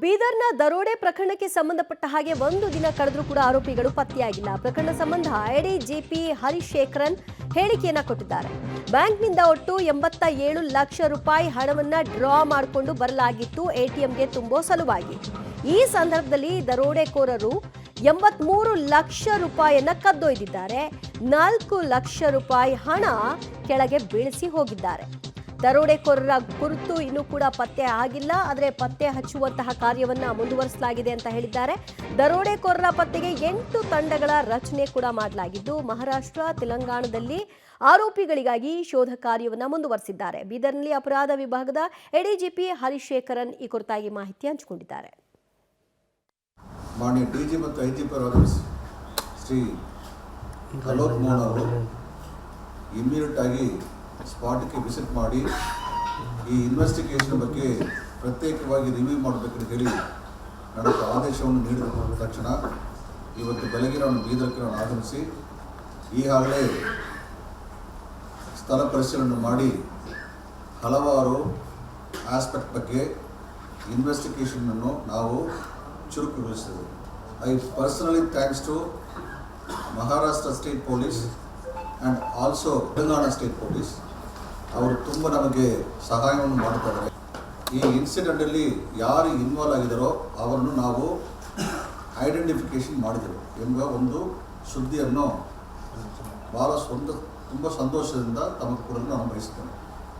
ಬೀದರ್ನ ದರೋಡೆ ಪ್ರಕರಣಕ್ಕೆ ಸಂಬಂಧಪಟ್ಟ ಹಾಗೆ ಒಂದು ದಿನ ಕಳೆದರೂ ಕೂಡ ಆರೋಪಿಗಳು ಪತ್ತೆಯಾಗಿಲ್ಲ. ಪ್ರಕರಣ ಸಂಬಂಧ ಎಡಿಜಿಪಿ ಹರಿಶೇಖರನ್ ಹೇಳಿಕೆಯನ್ನ ಕೊಟ್ಟಿದ್ದಾರೆ. ಬ್ಯಾಂಕ್ನಿಂದ ಒಟ್ಟು 87 ಲಕ್ಷ ರೂಪಾಯಿ ಹಣವನ್ನ ಡ್ರಾ ಮಾಡಿಕೊಂಡು ಬರಲಾಗಿತ್ತು ಎಟಿಎಂಗೆ ತುಂಬೋ ಸಲುವಾಗಿ. ಈ ಸಂದರ್ಭದಲ್ಲಿ ದರೋಡೆಕೋರರು 83 ಲಕ್ಷ ರೂಪಾಯಿಯನ್ನ ಕದ್ದೊಯ್ದಿದ್ದಾರೆ. 4 ಲಕ್ಷ ರೂಪಾಯಿ ಹಣ ಕೆಳಗೆ ಬೀಳಿಸಿ ಹೋಗಿದ್ದಾರೆ. ದರೋಡೆಕೋರರ ಗುರುತು ಇನ್ನೂ ಕೂಡ ಪತ್ತೆ ಆಗಿಲ್ಲ. ಆದರೆ ಪತ್ತೆ ಹಚ್ಚುವಂತಹ ಕಾರ್ಯವನ್ನ ಮುಂದುವರಿಸಲಾಗಿದೆ ಅಂತ ಹೇಳಿದ್ದಾರೆ. ದರೋಡೆಕೋರರ ಪತ್ತೆಗೆ 8 ತಂಡಗಳ ರಚನೆ ಕೂಡ ಮಾಡಲಾಗಿದ್ದು ಮಹಾರಾಷ್ಟ್ರ, ತೆಲಂಗಾಣದಲ್ಲಿ ಆರೋಪಿಗಳಿಗಾಗಿ ಶೋಧ ಕಾರ್ಯವನ್ನ ಮುಂದುವರಿಸಿದ್ದಾರೆ. ಬೀದರ್ನಲ್ಲಿ ಅಪರಾಧ ವಿಭಾಗದ ಎಡಿಜಿಪಿ ಹರಿಶೇಖರನ್ ಈ ಕುರಿತಾಗಿ ಮಾಹಿತಿ ಹಂಚಿಕೊಂಡಿದ್ದಾರೆ. ಮಾನ್ಯ ಡಿಜಿ ಮತ್ತು ಐಜಿಪಿ ಶ್ರೀ ಅಲೋಕ್ ಮೋಹನ್ ಅವರು ಇಮ್ಮಿಡಿಯೇಟ್ ಆಗಿ ಸ್ಪಾಟ್ಗೆ ವಿಸಿಟ್ ಮಾಡಿ ಈ ಇನ್ವೆಸ್ಟಿಗೇಷನ್ ಬಗ್ಗೆ ಪ್ರತ್ಯೇಕವಾಗಿ ರಿವ್ಯೂ ಮಾಡಬೇಕಂತ ಹೇಳಿ ನನಗೆ ಆದೇಶವನ್ನು ನೀಡಿದ ತಕ್ಷಣ ಇವತ್ತು ಬೆಳಗ್ಗೆ ನಾನು ಬೀದರ್ಗೆ ಆಗಮಿಸಿ ಈಗಾಗಲೇ ಸ್ಥಳ ಪರಿಶೀಲನೆ ಮಾಡಿ ಹಲವಾರು ಆಸ್ಪೆಕ್ಟ್ ಬಗ್ಗೆ ಇನ್ವೆಸ್ಟಿಗೇಷನನ್ನು ನಾವು ಚುರುಕುಗೊಳಿಸಿದೆವು. I personally thanks to Maharashtra state police and also Telangana state police. ಅವರು ತುಂಬ ನಮಗೆ ಸಹಾಯವನ್ನು ಮಾಡ್ತಾರೆ. ಈ ಇನ್ಸಿಡೆಂಟಲ್ಲಿ ಯಾರು ಇನ್ವಾಲ್ವ್ ಆಗಿದ್ದಾರೋ ಅವರನ್ನು ನಾವು ಐಡೆಂಟಿಫಿಕೇಷನ್ ಮಾಡಿದೆವು ಎಂಬ ಒಂದು ಸುದ್ದಿಯನ್ನು ಭಾಳ ತುಂಬ ಸಂತೋಷದಿಂದ ತಮಗೆ ಕೂಡ ನಾನು ಬಯಸ್ತೇನೆ.